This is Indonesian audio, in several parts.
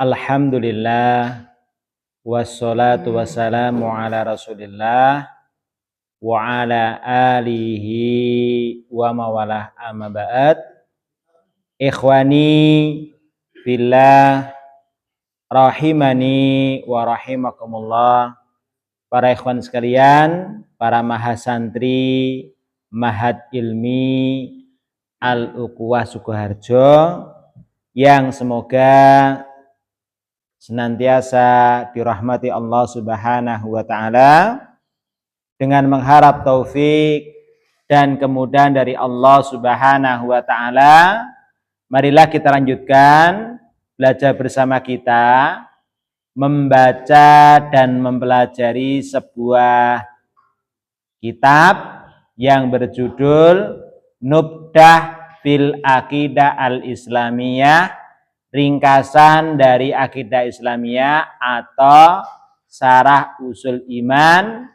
Alhamdulillah wassalatu wassalamu ala Rasulillah wa ala alihi wa mawalah amma ba'd. Ikhwani fillah rahimani wa rahimakumullah. Para ikhwan sekalian, para mahasantri Mahad Ilmi Al-Ukhuwah Sukoharjo yang semoga senantiasa dirahmati Allah Subhanahu wa taala, dengan mengharap taufik dan kemudahan dari Allah Subhanahu wa taala. Marilah kita lanjutkan belajar bersama kita, membaca dan mempelajari sebuah kitab yang berjudul Nubdah fil Aqidah Al-Islamiyah, ringkasan dari akidah Islamiyah atau Syarah Usul Iman,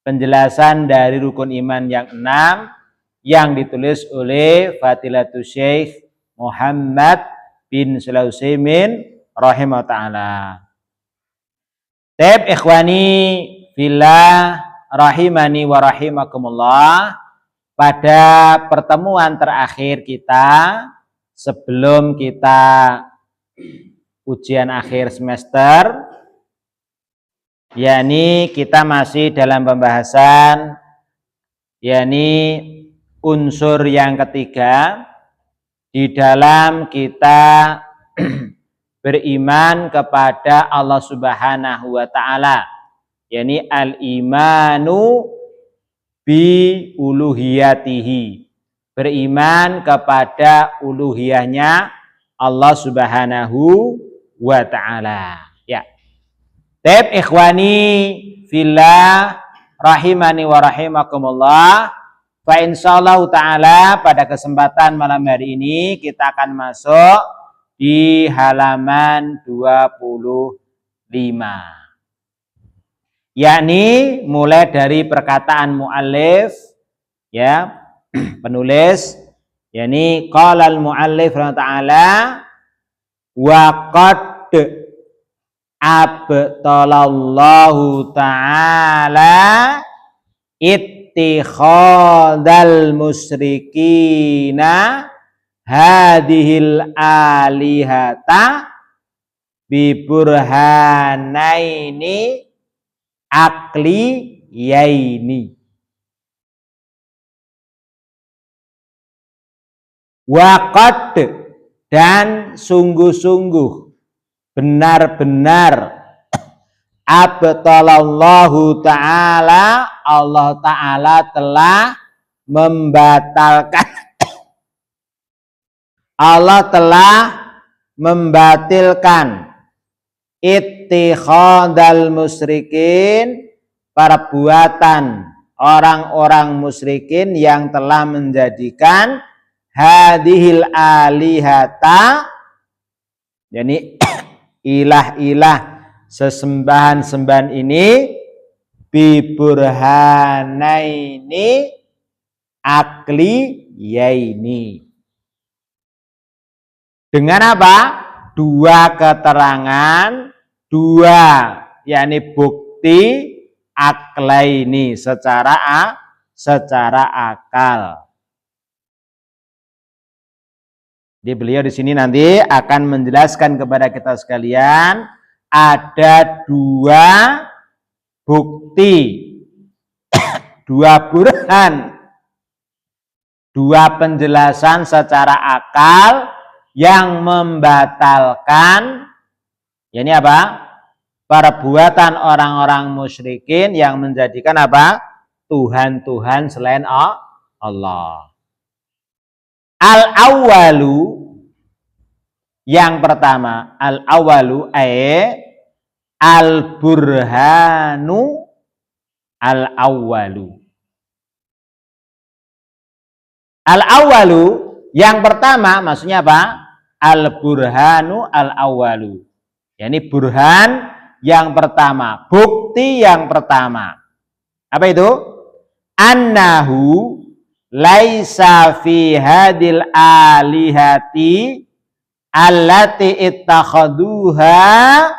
penjelasan dari rukun iman yang 6 yang ditulis oleh Fadilatul Syekh Muhammad bin Shalih Al-Utsaimin rahimahullah taala. Tab ikhwani fillah rahimani wa rahimakumullah. Pada pertemuan terakhir kita sebelum kita ujian akhir semester, yakni kita masih dalam pembahasan yakni unsur yang ketiga di dalam kita beriman kepada Allah Subhanahu wa taala, yakni al-imanu bi uluhiyatihi, beriman kepada uluhiyahnya Allah Subhanahu wa taala. Ya. Tab ikhwani fillah rahimani wa rahimakumullah. Fa insyaallah taala pada kesempatan malam hari ini kita akan masuk di halaman 25. Yakni mulai dari perkataan muallif, ya, penulis, yakni qala al-muallif ta'ala wa qad abtalallahu ta'ala ittikhadal musyrikina hadhil alihata bi burhanaini akli yaini. Waqad, dan sungguh-sungguh, benar-benar, abtalallahu ta'ala, Allah ta'ala telah membatalkan Allah telah membatalkan ittikhadal musyrikin, perbuatan orang-orang musyrikin yang telah menjadikan hadhil alihata, yakni ilah-ilah sesembahan-sembahan ini, bi burhanaini akli yaini, dengan apa? Dua keterangan, dua yakni bukti aklaini, secara akal. Jadi beliau di sini nanti akan menjelaskan kepada kita sekalian ada dua bukti, dua burhan, dua penjelasan secara akal yang membatalkan, yakni apa? Perbuatan orang-orang musyrikin yang menjadikan apa? Tuhan-tuhan selain Allah. Al-awwalu, yang pertama, al-awwalu al-burhanu al-awwalu. Al-awwalu, yang pertama, maksudnya apa? Al-burhanu al-awwalu, yakni burhan yang pertama, bukti yang pertama. Apa itu? Annahu laisa fi hadil alihati allati ittakhaduha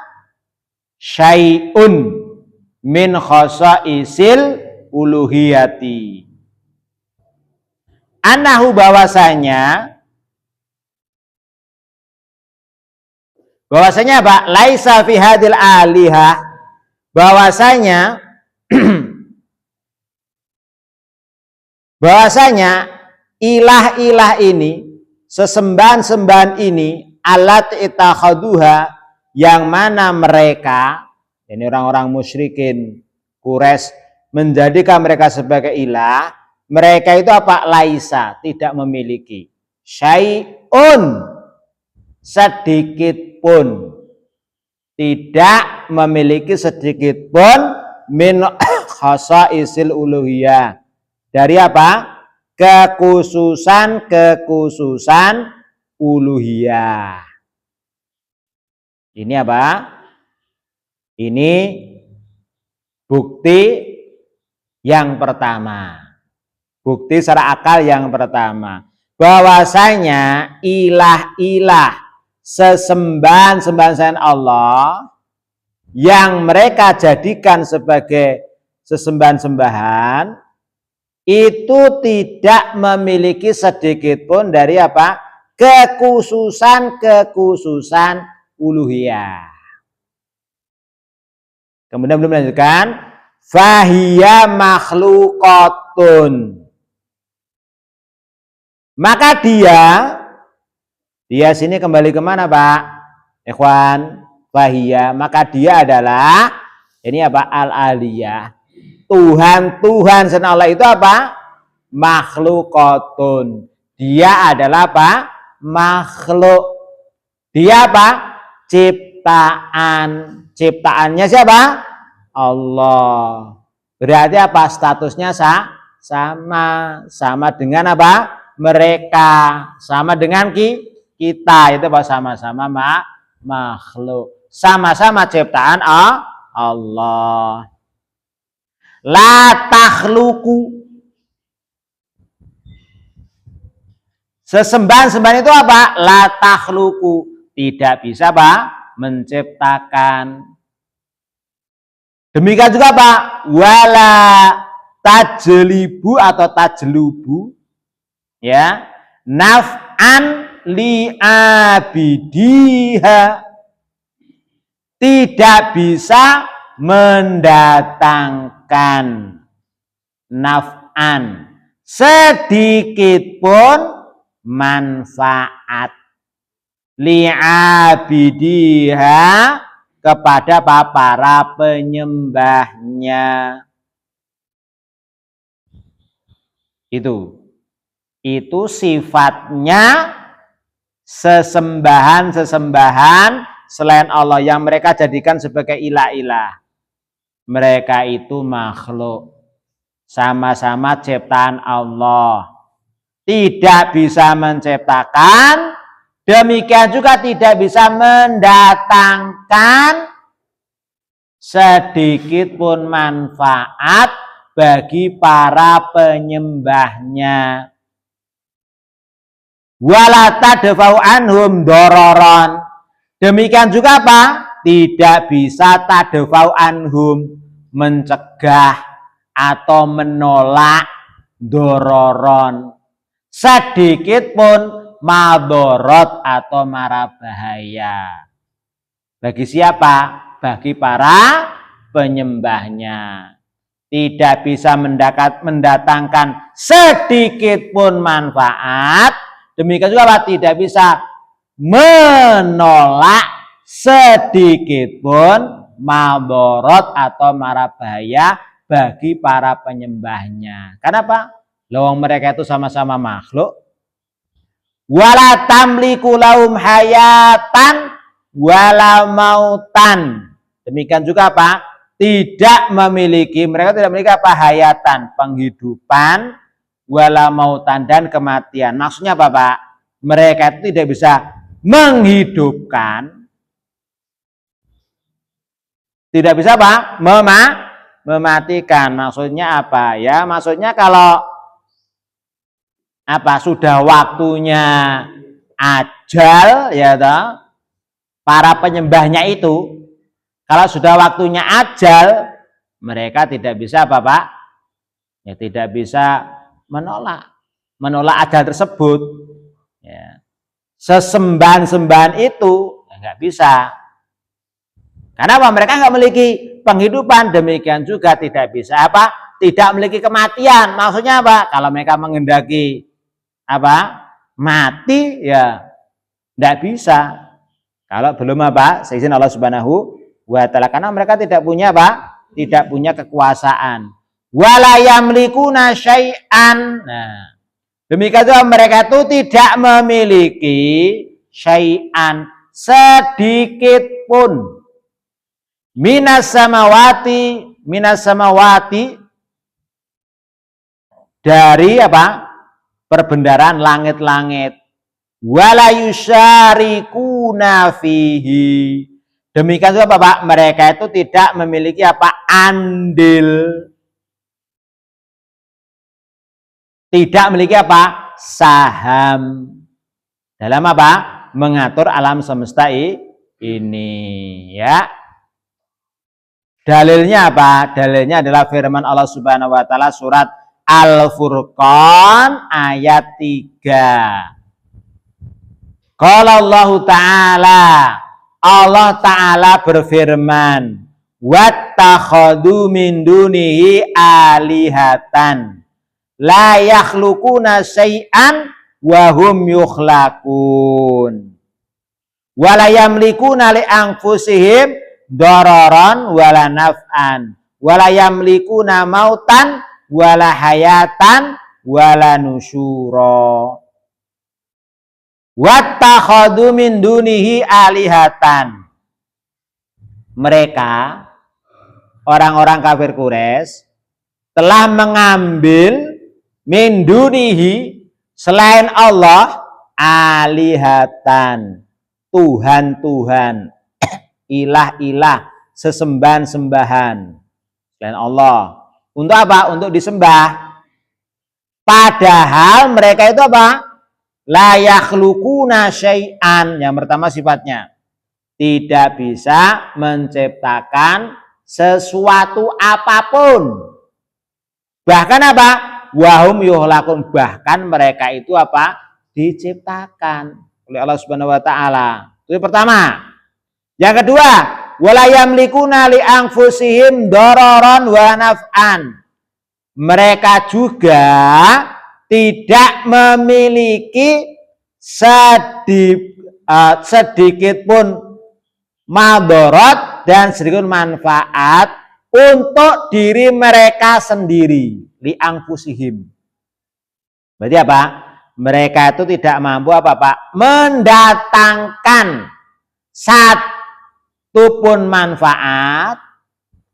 syai'un min khasaisil uluhiyati. Anahu bahwasanya apa? Laisa fi hadil alihah, bahwasanya ilah-ilah ini, sesembahan-sembahan ini, alat itakhaduha, yang mana mereka, ini orang-orang musyrikin Quraisy, menjadikan mereka sebagai ilah. Mereka itu apa? Laisa, tidak memiliki syai'un, sedikit pun, tidak memiliki sedikit pun min khasaisil uluhiyah, dari apa? Kekhususan uluhiyah. Ini apa? Ini bukti yang pertama. Bukti secara akal yang pertama, bahwasanya ilah-ilah, sesembahan-sembahan selain Allah yang mereka jadikan sebagai sesembahan-sembahan itu tidak memiliki sedikit pun dari apa? Kekhususan uluhiyah. Kemudian belum melanjutkan, fahiya makhluqatun. Maka dia sini kembali kemana Pak? Ikhwan, fahiya, maka dia adalah, ini apa? Al-aliyah. Tuhan selain Allah itu apa? Makhluqatun. Dia adalah apa? Makhluk. Dia apa? Ciptaan. Ciptaannya siapa? Allah. Berarti apa? Statusnya sama dengan apa? Mereka, sama dengan kita, itu apa? Sama-sama makhluk, sama-sama ciptaan Allah. La takhluqu, sesembahan-sembahan itu apa? La takhluqu, tidak bisa apa? Menciptakan. Demikian juga apa? Wala tajlibu atau tajlubu, ya, naf'an li'abidiha, tidak bisa mendatangkan naf'an, sedikit pun manfaat, li'abidiha, kepada para penyembahnya. Itu sifatnya sesembahan selain Allah yang mereka jadikan sebagai ilah-ilah. Mereka itu makhluk, sama-sama ciptaan Allah, tidak bisa menciptakan, demikian juga tidak bisa mendatangkan sedikit pun manfaat bagi para penyembahnya. Wala tadfa'u anhum dororon, demikian juga apa? Tidak bisa tadfa'u anhum, mencegah atau menolak dororon, sedikit pun madorot atau mara bahaya. Bagi siapa? Bagi para penyembahnya. Tidak bisa mendatangkan sedikit pun manfaat, demikian juga tidak bisa menolak sedikit pun madorot atau mara bahaya bagi para penyembahnya. Kenapa? Lawang mereka itu sama-sama makhluk. Wala tamliku lahum hayatan wala mautan. Demikian juga apa? Mereka tidak memiliki apa? Hayatan, penghidupan, wala mautan, dan kematian. Maksudnya apa, Pak? Mereka itu tidak bisa menghidupkan, tidak bisa apa? Mematikan. Maksudnya apa? Ya, maksudnya kalau apa sudah waktunya ajal ya toh, para penyembahnya itu kalau sudah waktunya ajal mereka tidak bisa apa Pak? Ya tidak bisa menolak ajal tersebut. Ya. Sesembahan-sembahan itu nggak bisa. Karena apa? Mereka nggak memiliki penghidupan, demikian juga tidak bisa apa? Tidak memiliki kematian. Maksudnya apa? Kalau mereka menghendaki apa? Mati ya nggak bisa. Kalau belum apa? Seizin Allah Subhanahu wa taala, karena mereka tidak punya apa? Tidak punya kekuasaan. Wala yamlikuna syai'an. Nah, demikian juga mereka itu tidak memiliki syai'an sedikit pun minas samawati dari apa? Perbendaharaan langit-langit. Wala yusyarikuna fihi. Demikian juga Bapak, mereka itu tidak memiliki apa? Andil. Tidak memiliki apa? Saham. Dalam apa? Mengatur alam semesta ini, ya. Dalilnya apa? Dalilnya adalah firman Allah Subhanahu wa taala surat Al-Furqan ayat 3. Qala Allah Ta'ala, Allah Ta'ala berfirman, wattakhadhu min dunihi alihatan la yakhluquna syai'an wa hum yukhlaqun wa la yamlikuna li anfusihim dararan wala naf'an wa la yamlikuna mautan wala hayatan wala nusyura. Wattakhadhu min dunihi alihatan. Mereka orang-orang kafir Quraisy telah mengambil min dunihi selain Allah alihatan, Tuhan-Tuhan, ilah-ilah, sesembahan-sembahan selain Allah. Untuk apa? Untuk disembah. Padahal mereka itu apa? La yakhluquna syai'an. Yang pertama sifatnya tidak bisa menciptakan sesuatu apapun. Bahkan apa? Wahum yuhlaqun, bahkan mereka itu apa? Diciptakan oleh Allah Subhanahu wa taala. Itu yang pertama. Yang kedua, wala yamlikuna li anfusihim dararan wa naf'an. Mereka juga tidak memiliki sedikit pun madharat dan sedikit manfaat untuk diri mereka sendiri, li anfusihim. Berarti apa? Mereka itu tidak mampu apa Pak? Mendatangkan satu pun manfaat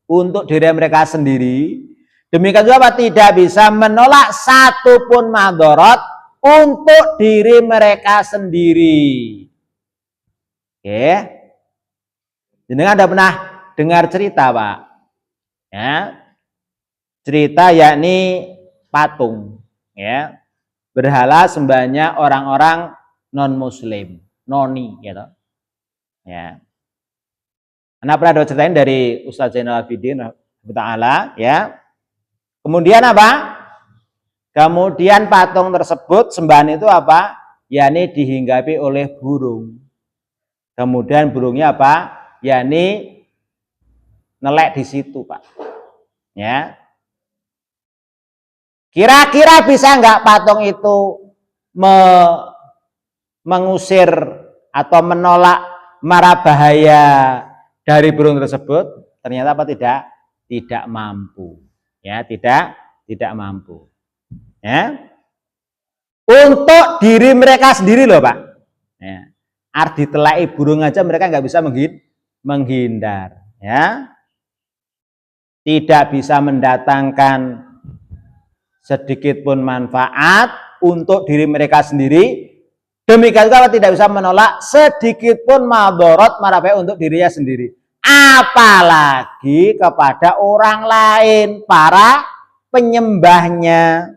untuk diri mereka sendiri. Demikian juga tidak bisa menolak satu pun madharat untuk diri mereka sendiri. Oke. Jadi Anda pernah dengar cerita Pak? Ya. Cerita yakni patung, ya. Berhala sembahnya orang-orang non-muslim, noni gitu. Ya. Anda pernah ceritain dari Ustaz Zainal Abidin Ta'ala, ya. Kemudian apa? Kemudian patung tersebut sembahan itu apa? Yakni dihinggapi oleh burung. Kemudian burungnya apa? Yakni nelek di situ, Pak. Ya. Kira-kira bisa nggak patung itu mengusir atau menolak mara bahaya dari burung tersebut? Ternyata apa tidak? Tidak mampu. Ya, tidak mampu. Ya. Untuk diri mereka sendiri loh Pak. Ya. Arti telai burung aja mereka nggak bisa menghindar. Ya. Tidak bisa mendatangkan sedikit pun manfaat untuk diri mereka sendiri. Demikian juga tidak bisa menolak sedikit pun madharat marabai untuk dirinya sendiri. Apalagi kepada orang lain, para penyembahnya.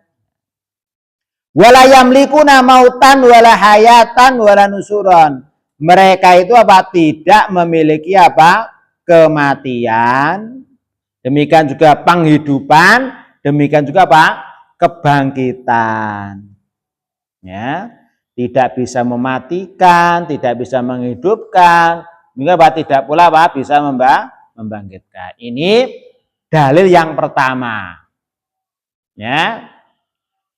Wala yamlikuna mautan wala hayatan wala nusuron. Mereka itu apa? Tidak memiliki apa? Kematian. Demikian juga penghidupan, demikian juga apa? Kebangkitan. Ya, tidak bisa mematikan, tidak bisa menghidupkan, juga apa? Tidak pula apa? Bisa membangkitkan. Ini dalil yang pertama. Ya.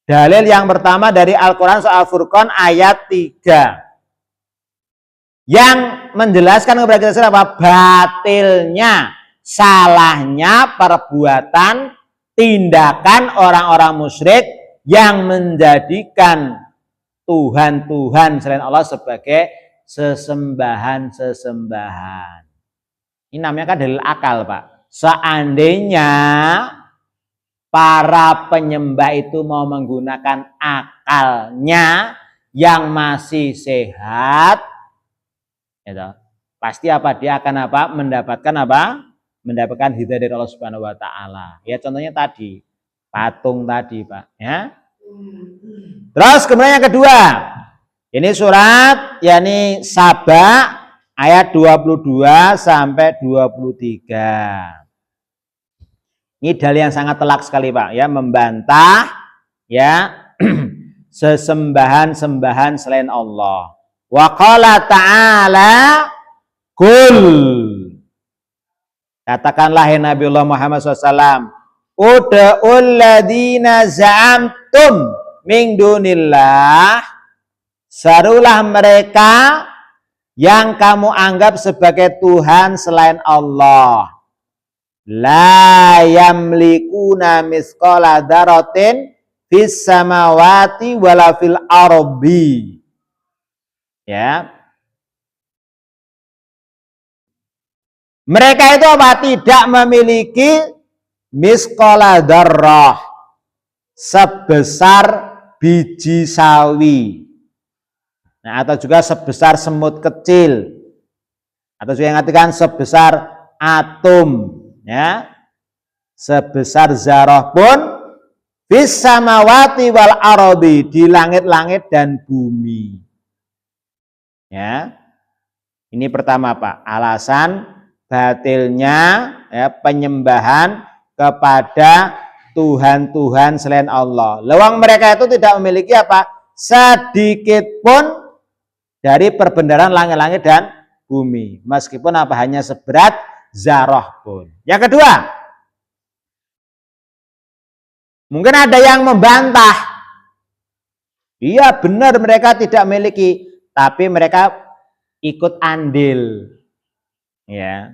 Dalil yang pertama dari Al-Quran soal Furqan ayat 3. Yang menjelaskan kepada kita apa? Batilnya, salahnya perbuatan, tindakan orang-orang musyrik yang menjadikan Tuhan-Tuhan selain Allah sebagai sesembahan-sesembahan. Ini namanya kan dalil akal, Pak. Seandainya para penyembah itu mau menggunakan akalnya yang masih sehat, ya, pasti apa? Dia akan apa? Mendapatkan apa? Mendapatkan hidayah dari Allah Subhanahu Wa Taala. Ya contohnya tadi patung tadi, Pak. Ya. Terus kemudian yang kedua, ini surat yakni Saba ayat 22 sampai 23. Ini dalil yang sangat telak sekali, Pak, ya, membantah ya sesembahan-sembahan selain Allah. Wa qala ta'ala kul. Katakanlah ya Nabiullah Muhammad SAW, ud'ul ladina za'amtum min dunillah. Serulah mereka yang kamu anggap sebagai Tuhan selain Allah. La yamlikuna misqala dzarratin fis samawati wala fil ardi. Ya. Mereka itu apa? Tidak memiliki misqala dzarrah, sebesar biji sawi. Nah, atau juga sebesar semut kecil. Atau juga yang artikan sebesar atom. Ya, sebesar zarah pun fis samawati wal ardi, di langit-langit dan bumi. Ya, ini pertama, Pak, alasan batilnya ya, penyembahan kepada Tuhan-Tuhan selain Allah. Lewang mereka itu tidak memiliki apa? Sedikit pun dari perbendaharaan langit-langit dan bumi, meskipun apa? Hanya seberat zarah pun. Yang kedua, mungkin ada yang membantah. Iya benar mereka tidak memiliki, tapi mereka ikut andil. Ya,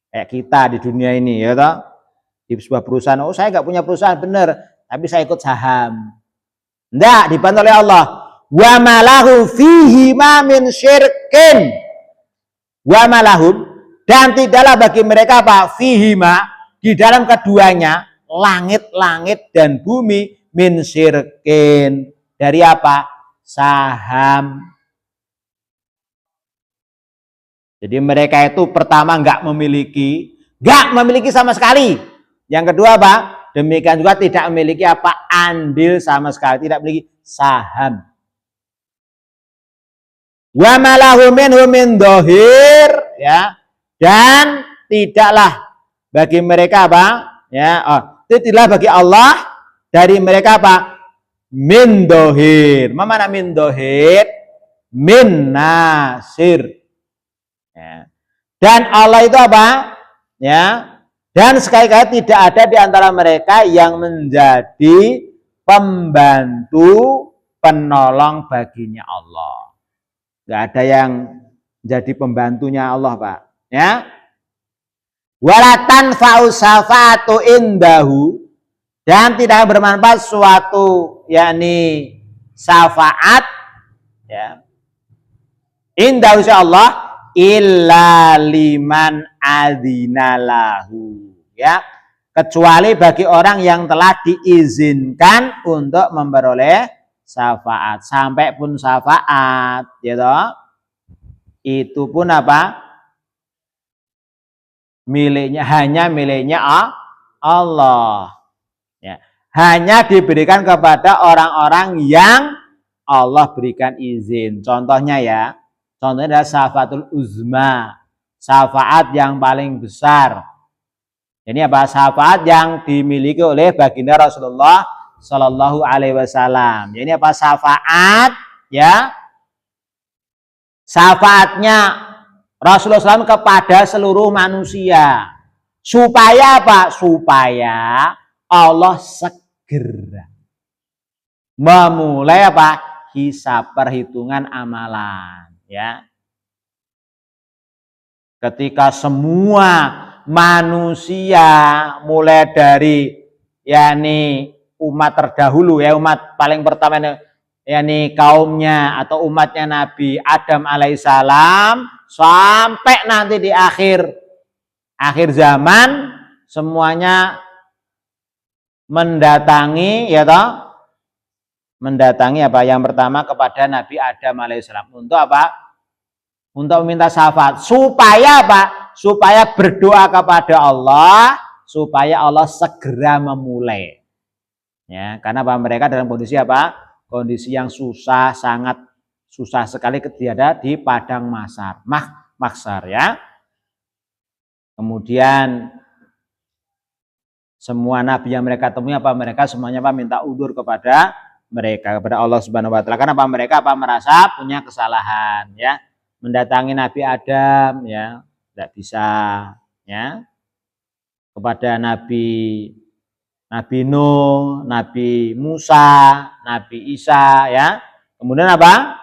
kayak kita di dunia ini, ya toh. Di sebuah perusahaan, oh saya nggak punya perusahaan, benar, tapi saya ikut saham. Enggak, dibantu oleh Allah. Wa malahu fihi ma min syirkin. Wa malahum, dan tidaklah bagi mereka apa? Fihima, di dalam keduanya, langit-langit dan bumi, min syirkin, dari apa? Saham. Jadi mereka itu pertama nggak memiliki sama sekali. Yang kedua apa? Demikian juga tidak memiliki apa? Andil sama sekali, tidak memiliki saham. Wa malahu minhu min dhahir, ya. Dan tidaklah bagi mereka apa? Ya, tidaklah bagi Allah dari mereka apa? Min dohir. Mana min dohir? Min nasir. Ya. Dan Allah itu apa? Ya. Dan sekali-kali tidak ada di antara mereka yang menjadi pembantu, penolong baginya Allah. Gak ada yang jadi pembantunya Allah, Pak. Ya, walatan fausafatu indahu, dan tidak bermanfaat suatu yakni syafaat ya indahu Allah illa liman adzinalahu, ya, kecuali bagi orang yang telah diizinkan untuk memperoleh syafaat. Sampai pun syafaat, ya toh, itu pun apa? Hanya miliknya Allah. Ya. hanya diberikan kepada orang-orang yang Allah berikan izin. Contohnya ya, contohnya adalah syafaatul uzma, syafaat yang paling besar. Ini apa? Syafaat yang dimiliki oleh baginda Rasulullah Shallallahu Alaihi Wasallam. Ini apa? Syafaat ya, syafaatnya Rasulullah SAW kepada seluruh manusia. Supaya apa? Supaya Allah segera memulai apa? Hisab, perhitungan amalan. Ya. Ketika semua manusia mulai dari yakni umat terdahulu ya, umat paling pertama yakni kaumnya atau umatnya Nabi Adam alaihissalam sampai nanti di akhir zaman semuanya mendatangi ya toh, mendatangi apa? Yang pertama kepada Nabi Adam alaihissalam untuk apa? Untuk meminta syafaat supaya apa? Supaya berdoa kepada Allah supaya Allah segera memulai. Ya, karena apa? Mereka dalam kondisi apa? Kondisi yang susah, sangat susah sekali ketika di padang mahsyar ya. Kemudian semua nabi yang mereka temui apa? Mereka semuanya apa? Minta udzur kepada mereka, kepada Allah Subhanahu wa taala. Karena apa? Mereka apa? Merasa punya kesalahan ya. Mendatangi Nabi Adam ya, tidak bisa ya. Kepada Nabi Nuh, Nabi Musa, Nabi Isa ya. Kemudian apa?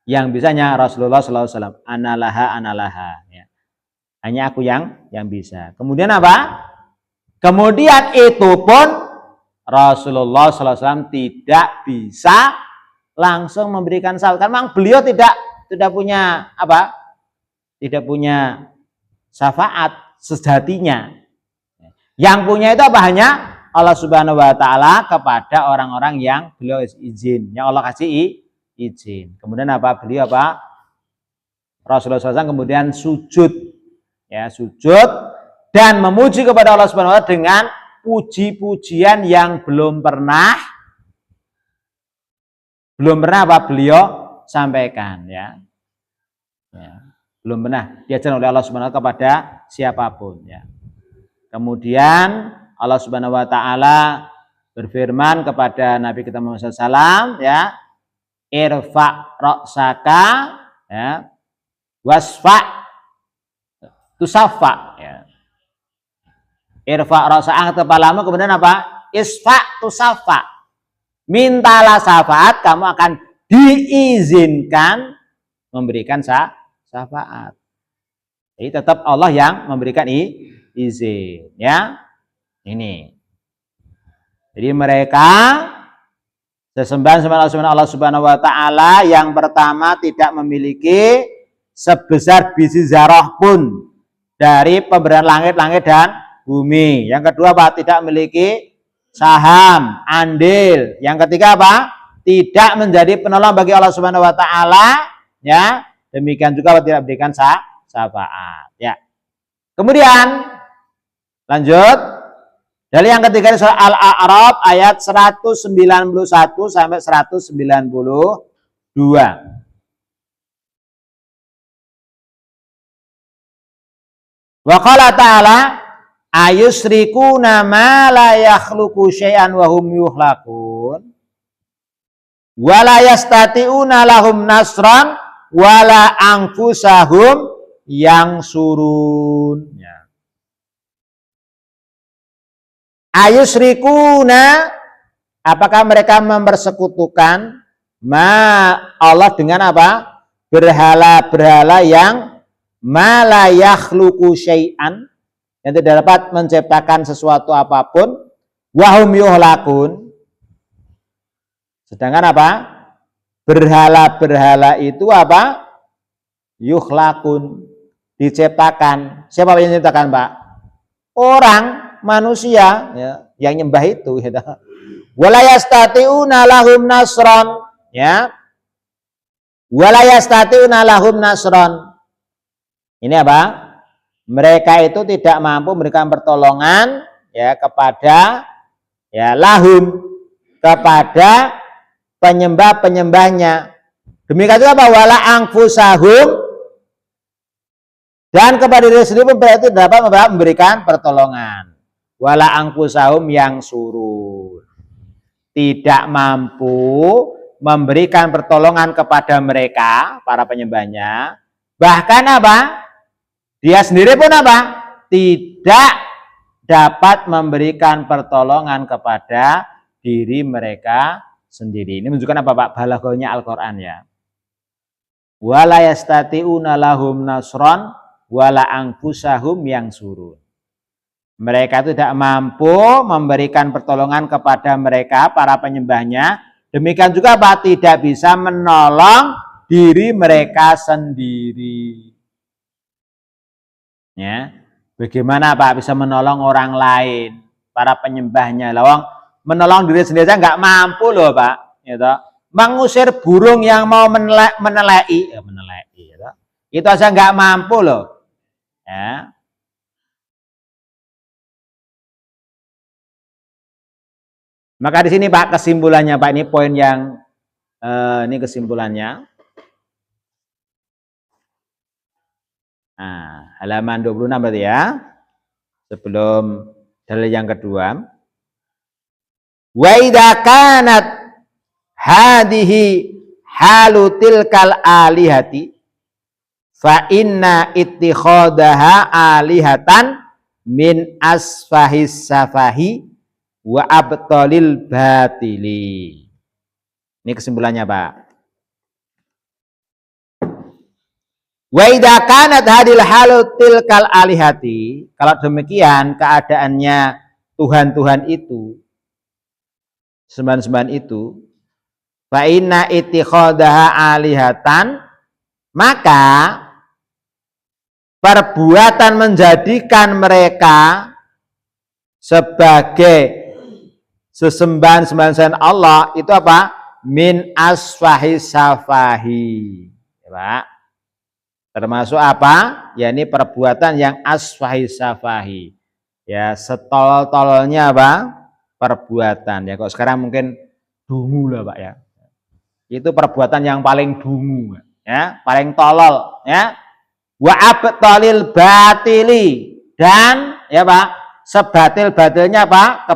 Yang bisanya Rasulullah SAW, analaha ya. Hanya aku yang bisa. Kemudian apa? Kemudian itu pun Rasulullah SAW tidak bisa langsung memberikan syafaat. Karena memang beliau tidak punya apa? Tidak punya syafaat sejatinya. Yang punya itu apa? Hanya Allah Subhanahu wa taala kepada orang-orang yang beliau izin, yang Allah kasih izin. Kemudian apa? Beliau apa? Rasulullah SAW kemudian sujud ya, sujud dan memuji kepada Allah Subhanahu wa taala dengan puji-pujian yang belum pernah apa beliau sampaikan ya. Belum pernah diajarkan oleh Allah Subhanahu wa taala kepada siapapun ya. Kemudian Allah Subhanahu wa taala berfirman kepada Nabi kita Muhammad SAW ya, irfa ra'saka ya, wasfa tusafa ya. Irfa ra'saka kepalamu, kemudian apa? Isfa tusafa. Mintalah syafaat, kamu akan diizinkan memberikan syafaat. Jadi tetap Allah yang memberikan izin ya. Ini. Jadi mereka sesembahan Allah Subhanahu wa taala yang pertama tidak memiliki sebesar biji zarah pun dari pemberian langit-langit dan bumi. Yang kedua apa? Tidak memiliki saham, andil. Yang ketiga apa? Tidak menjadi penolong bagi Allah Subhanahu wa taala ya. Demikian juga tidak berikan syafaat ya. Kemudian lanjut dari yang ketiga surah Al-A'raf ayat 191 sampai 192. Wa qala ta'ala ayusrikuna ma la yakhluqu syai'an wa hum yukhlaqun wa la yastati'una lahum nasran wa la anfusahum yang surun ya. Ayusrikuna, apakah mereka mempersekutukan ma Allah dengan apa? Berhala-berhala yang ma la yakhluqu syai'an, yang tidak dapat menciptakan sesuatu apapun, wahum yuhlakun. Sedangkan apa? Berhala-berhala itu apa? Yukhlakun, diciptakan. Siapa yang menciptakan, Pak? Orang, manusia ya, yang nyembah itu gitu. Wala yastati'una lahum nasron ya. Wala yastati'una lahum nasron. Ini apa? Mereka itu tidak mampu memberikan pertolongan ya kepada ya lahum kepada penyembah-penyembahnya. Demikian juga wala anfusahum, dan kepada diri sendiri pun berarti dapat memberikan pertolongan. Wala anfusahum yang suruh tidak mampu memberikan pertolongan kepada mereka para penyembahnya, bahkan apa? Dia sendiri pun apa? Tidak dapat memberikan pertolongan kepada diri mereka sendiri. Ini menunjukkan apa, Pak? Balaghahnya Al-Qur'an ya. Wala yastati'una lahum nasron wala anfusahum yang surun. Mereka itu tidak mampu memberikan pertolongan kepada mereka para penyembahnya. Demikian juga Pak, tidak bisa menolong diri mereka sendiri. Ya, bagaimana Pak bisa menolong orang lain, para penyembahnya? Lawang menolong diri sendiri saja nggak mampu loh Pak. Gitu. Mengusir burung yang mau menelai, gitu. Itu aja nggak mampu loh. Ya. Maka di sini Pak kesimpulannya Pak, ini poin yang ini kesimpulannya. Nah, halaman 26 berarti ya. Sebelum dalil yang kedua. Wa idza kanat hadhihi halu tilkal alihati fa inna ittikhadaha alihatan min asfahis safahi wa abtalil batili. Ini kesimpulannya Pak. Wa idza kanat hadil halu tilkal alihati, kalau demikian keadaannya Tuhan-Tuhan itu, sembahan-sembahan itu, fa inna ittikhadaha alihatan, maka perbuatan menjadikan mereka sebagai sesembahan Allah itu apa? Min asfahi safahi. Ya, Pak. Termasuk apa? Ya ini perbuatan yang asfahi safahi. Ya setol-tolnya apa? Perbuatan. Ya kok sekarang mungkin dungu lah Pak ya. Itu perbuatan yang paling dungu, ya, paling tolol, ya. Wa abtalil batili, dan ya Pak, sebatil-batilnya Pak,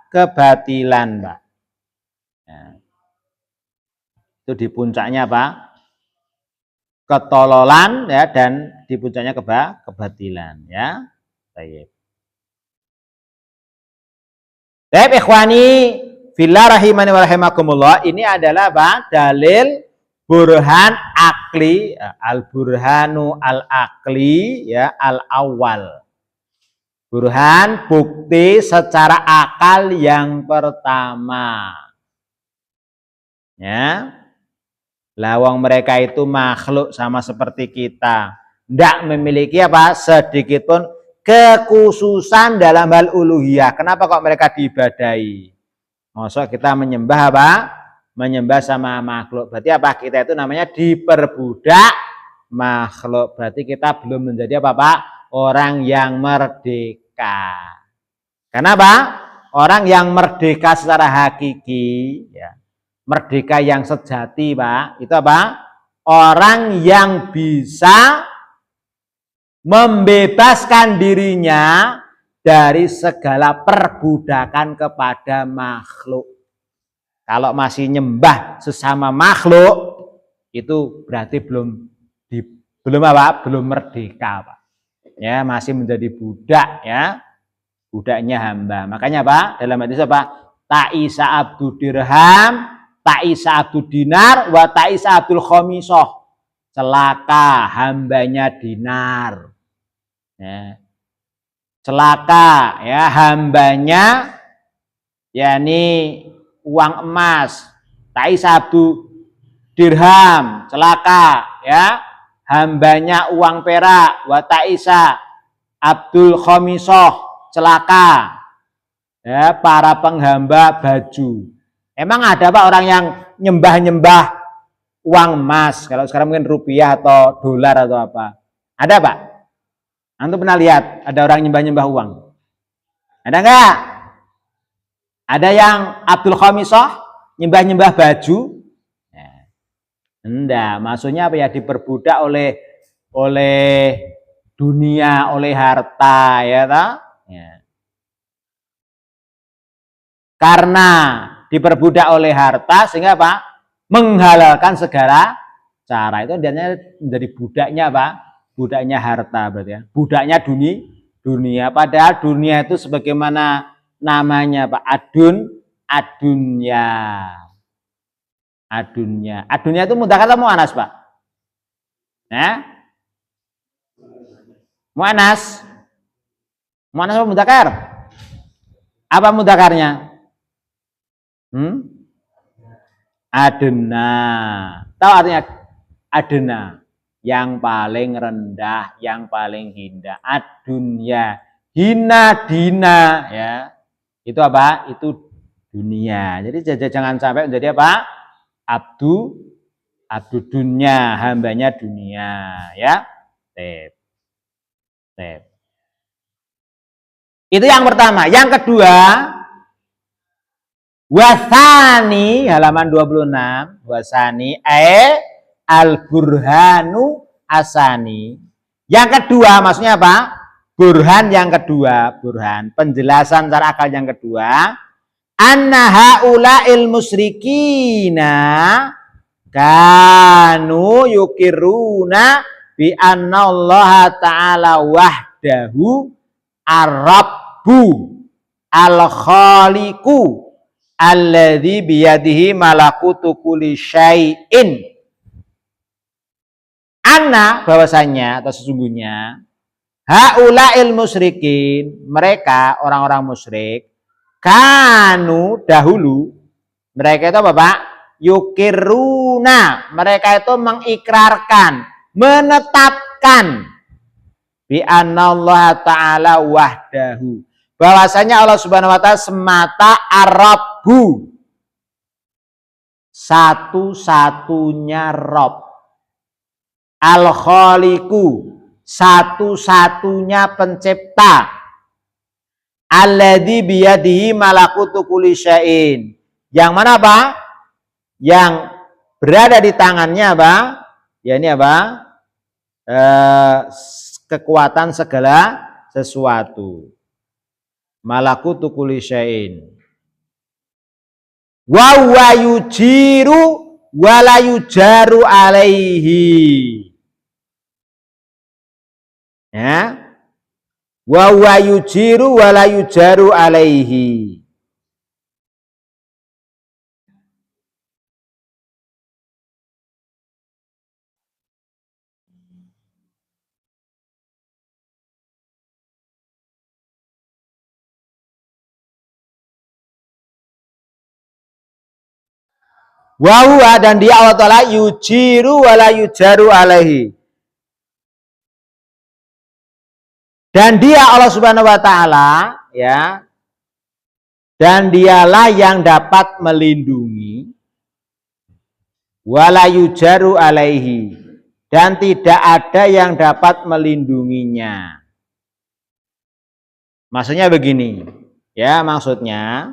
kebatilan Pak. Ya. Itu di puncaknya Pak, ketololan ya, dan di puncaknya kebatilan ya. Baik. Baik ikhwani fillah rahimani wa rahimakumullah, ini adalah Pak dalil burhan akli, al-burhanu al-akli ya, al-awwal. Burhan bukti secara akal yang pertama. Ya. Lawang mereka itu makhluk sama seperti kita, tidak memiliki apa sedikit pun kekhususan dalam hal uluhiyah. Kenapa kok mereka diibadahi? Maksud kita menyembah apa? Menyembah sama makhluk. Berarti apa? Kita itu namanya diperbudak makhluk. Berarti kita belum menjadi apa Pak? Orang yang merdeka. Kenapa? Orang yang merdeka secara hakiki, ya, merdeka yang sejati Pak, itu apa? Orang yang bisa membebaskan dirinya dari segala perbudakan kepada makhluk. Kalau masih nyembah sesama makhluk, itu berarti belum apa? Belum merdeka Pak. Ya, masih menjadi budak ya. Budaknya hamba. Makanya Pak, dalam hadis apa? Ta'isa abdu dirham, ta'isa abdu dinar, wa ta'isa abdul khomisoh. Celaka hambanya dinar. Ya. Celaka ya hambanya yakni uang emas. Ta'isa abdu dirham, celaka ya hambanya uang perak. Wa ta'isa abdul khomisoh, celaka ya para penghamba baju. Emang ada Pak orang yang nyembah-nyembah uang emas? Kalau sekarang mungkin rupiah atau dolar atau apa? Ada Pak? Antum pernah lihat ada orang nyembah-nyembah uang? Ada enggak? Ada yang Abdul Khamisah, nyembah-nyembah baju. Enggak, maksudnya apa ya, diperbudak oleh dunia, oleh harta, ya ta? Ya. Karena diperbudak oleh harta sehingga apa? Menghalalkan segala cara. Itu dia menjadi budaknya apa? Budaknya harta berarti ya. Budaknya dunia. Padahal dunia itu sebagaimana namanya Pak, adunya. Adunya itu mudzakkar atau muannas, Pak? Nah? Muannas. Muannas apa mudzakkar? Apa mudzakarnya? Adena. Tahu artinya adena? Yang paling rendah, yang paling hina. Adunya. Hina dina, ya. Itu apa? Itu dunia. Jadi jangan sampai menjadi apa? Abdu dunia, hambanya dunia, ya. Itu yang pertama. Yang kedua, wasani, halaman 26, wasani al-burhanu asani. Yang kedua maksudnya apa? Burhan yang kedua, burhan penjelasan secara akal yang kedua, anna haula'il musyrikina kanu yukiruna bi anna Allah ta'ala wahdahu ar-rabbu al-khaliqu alladzi biyadihi malakutu kulli syai'in. Anna, bahwasanya atau sesungguhnya haula'il musyrikin, mereka orang-orang musyrik, kanu dahulu, mereka itu apa Pak? Yukiruna, mereka itu mengikrarkan, menetapkan bi annallaha ta'ala wahdahu, bahwasanya Allah Subhanahu wa taala semata ar-rabbu, satu-satunya Rabb, al-khaliqu, satu-satunya pencipta, alladzi biyadihi malakutu kulli syai'in, yang mana apa? Yang berada di tangannya apa? Ya ini apa? Kekuatan segala sesuatu. Malakutu kulli syai'in. Wa huwa yujiru wa la yujaru alaihi. Ya. Wa huwa yujiru wa la yujaru alaihi. Wa huwa, dan dia Allah Ta'ala yujiru wa la yujaru alaihi. Dan dia Allah Subhanahu wa taala, ya. Dan dialah yang dapat melindungi, wala yujaru alaihi, dan tidak ada yang dapat melindunginya. Maksudnya begini, ya, maksudnya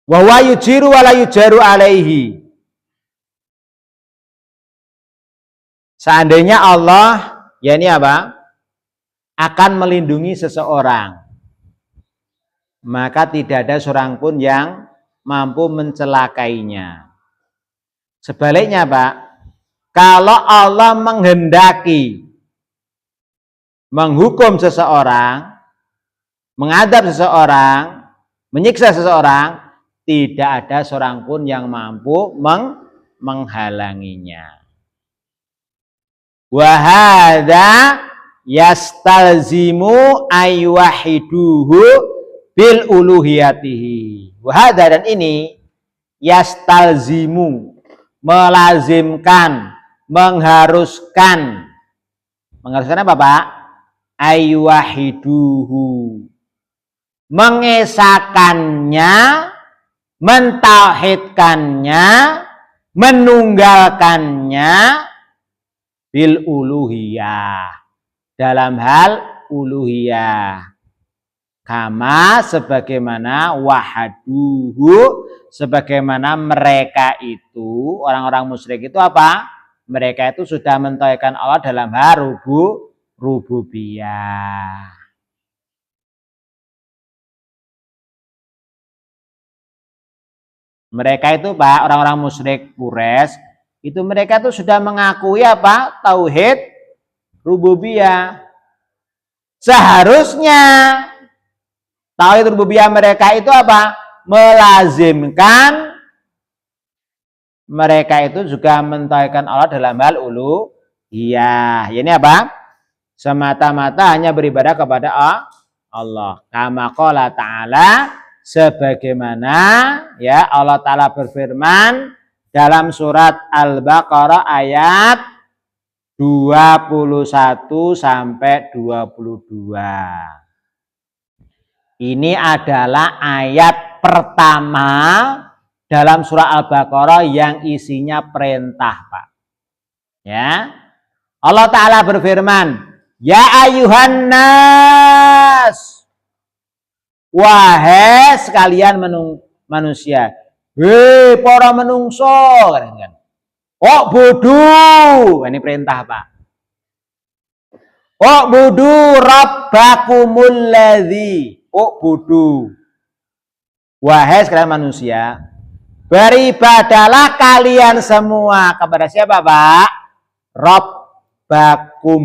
wa huwa yujiru wa la yujaru alaihi. Seandainya Allah, ya ini apa? Akan melindungi seseorang, maka tidak ada seorang pun yang mampu mencelakainya. Sebaliknya, Pak, kalau Allah menghendaki menghukum seseorang, mengadab seseorang, menyiksa seseorang, tidak ada seorang pun yang mampu menghalanginya. Wa hadza yastalzimu aywahiduhu bil uluhiyatihi. Wa hadza, dan ini yastalzimu, melazimkan, mengharuskan. Mengharuskan apa, Pak? Aywahiduhu, mengesakannya, mentauhidkannya menunggalkannya bil uluhiyah, dalam hal uluhiyah, kama sebagaimana wahaduhu, sebagaimana mereka itu orang-orang musyrik itu apa? Mereka itu sudah mentauhidkan Allah dalam hal rububiyah. Mereka itu Pak, orang-orang musyrik Quraisy itu mereka itu sudah mengakui apa? Tauhid rububiyah. Seharusnya tauhid rububiyah mereka itu apa? Melazimkan mereka itu juga mentauhidkan Allah dalam hal uluhiyah. Ini apa? Semata-mata hanya beribadah kepada Allah. Kama qala ta'ala, sebagaimana ya Allah Ta'ala berfirman dalam surat Al-Baqarah ayat 21 sampai 22. Ini adalah ayat pertama dalam surah Al-Baqarah yang isinya perintah, Pak. Ya. Allah Ta'ala berfirman, ya ayuhan nas, wahai sekalian manusia, hei para menungso, kan? Oh budu, ini perintah Pak. Oh budu rabbakumul ladzi, oh budu, wahai sekalian manusia, beribadalah kalian semua kepada siapa Pak? Rabbakum,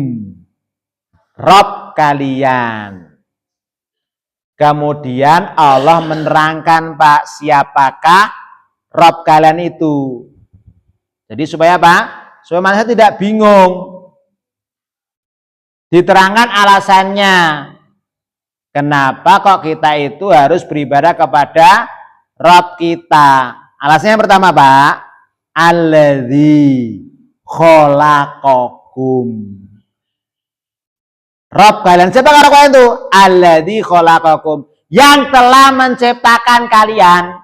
Rob kalian. Kemudian Allah menerangkan Pak, siapakah Rob kalian itu. Jadi supaya Pak, supaya manusia tidak bingung. Diterangkan alasannya. Kenapa kok kita itu harus beribadah kepada Rob kita. Alasannya yang pertama Pak, alladzi khalaqakum. Rob kalian, siapa kalian itu? Alladzi khalaqakum, yang telah menciptakan kalian.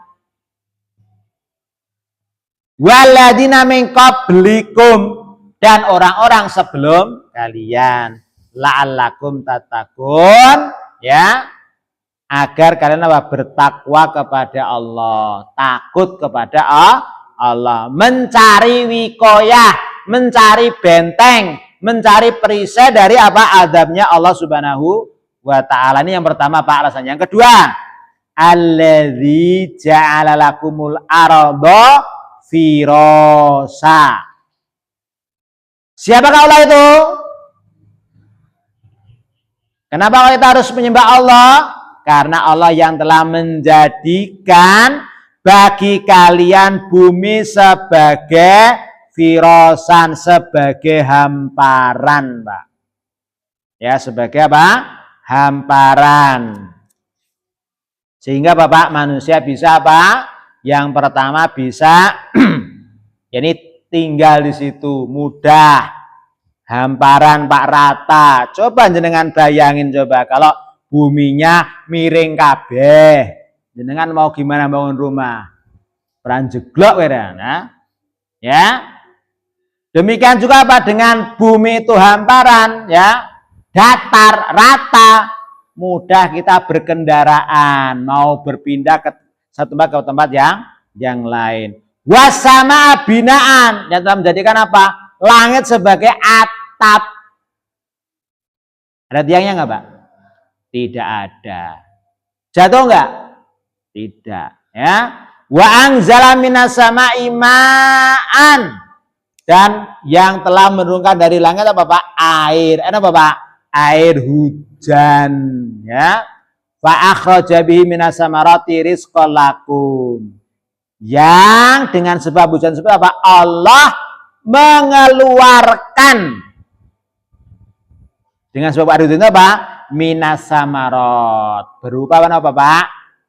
Walladzina min qablikum, dan orang-orang sebelum kalian. La'allakum tattaqun, ya, agar kalian apa? Bertakwa kepada Allah, takut kepada Allah, mencari wikoyah, mencari benteng, mencari perisai dari apa? Azabnya Allah Subhanahu wa ta'ala. Ini yang pertama Pak alasannya. Yang kedua, alladzi ja'ala lakumul arda firosa. Siapakah Allah itu? Kenapa kita harus menyembah Allah? Karena Allah yang telah menjadikan bagi kalian bumi sebagai firosan, sebagai hamparan, Pak. Ya, sebagai apa? Hamparan. Sehingga Bapak manusia bisa apa? Yang pertama bisa ini tinggal di situ mudah, hamparan Pak, rata. Coba jenengan bayangin coba kalau buminya miring kabeh, jenengan mau gimana bangun rumah? Peran jeglok nah. Ya. Demikian juga apa dengan bumi itu hamparan, ya, datar, rata, mudah kita berkendaraan, mau berpindah ke satu tempat ke tempat yang lain. Wasama binaan, yang telah menjadikan apa? Langit sebagai atap. Ada tiangnya nggak Pak? Tidak ada. Jatuh nggak? Tidak. Ya. Wa anzala minas sama'i ma'an, dan yang telah menurunkan dari langit apa Pak? Air. Apa Pak? Air hujan. Ya. Fa akhraja bihi minas samarati rizqan lakum. Yang dengan sebab hujan sebab apa? Allah mengeluarkan dengan sebab air hujan itu apa? Minas samarat. Berupa apa Pak?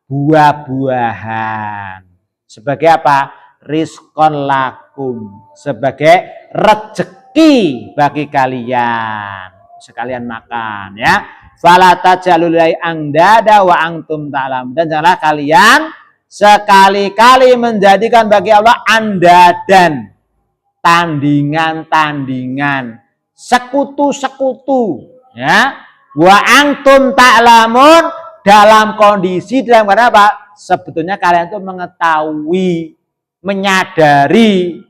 Buah-buahan. Sebagai apa? Rizqan lakum. Sebagai rezeki bagi kalian. Sekalian makan ya. Fala tajalulai angdada wa antum ta'lam, dan janganlah kalian sekali-kali menjadikan bagi Allah andadan, tandingan-tandingan, sekutu-sekutu, ya. Wa antum ta'lamun, dalam kondisi dalam keadaan apa? Sebetulnya kalian itu mengetahui, menyadari,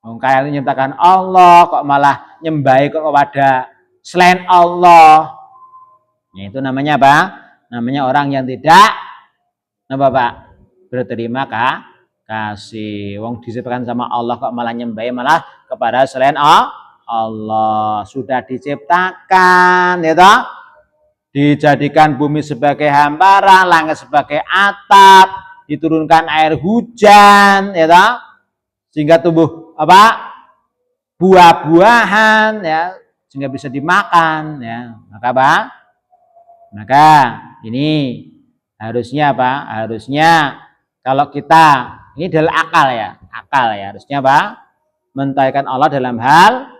kalian itu nyatakan Allah kok malah nyembah kepada selain Allah. Ya, itu namanya apa? Namanya orang yang tidak apa Pak? Berterima kasih. Wong disebutkan sama Allah kok malah nyembah malah kepada selain Allah. Sudah diciptakan, ya toh? Dijadikan bumi sebagai hamparan, langit sebagai atap, diturunkan air hujan, ya toh? Sehingga tumbuh apa? Buah-buahan, ya, sehingga bisa dimakan, ya. Maka apa? Maka ini harusnya apa? Harusnya kalau kita, ini adalah akal ya, harusnya apa? Mentauhidkan Allah dalam hal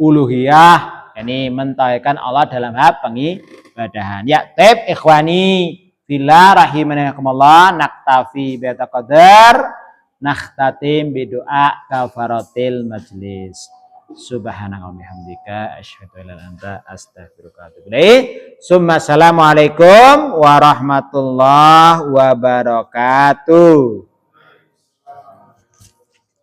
uluhiyah, ini mentauhidkan Allah dalam hal pengibadahan. Ya, taib ikhwani fillah rahimanakumullah, naktafi bi taqdar, nakhtatim bi doa kafaratil majlis. Subhanaka wa bihamdika asyhadu an la ilaha illa anta astaghfiruka wa atubu ilaik. Assalamualaikum warahmatullahi wabarakatuh.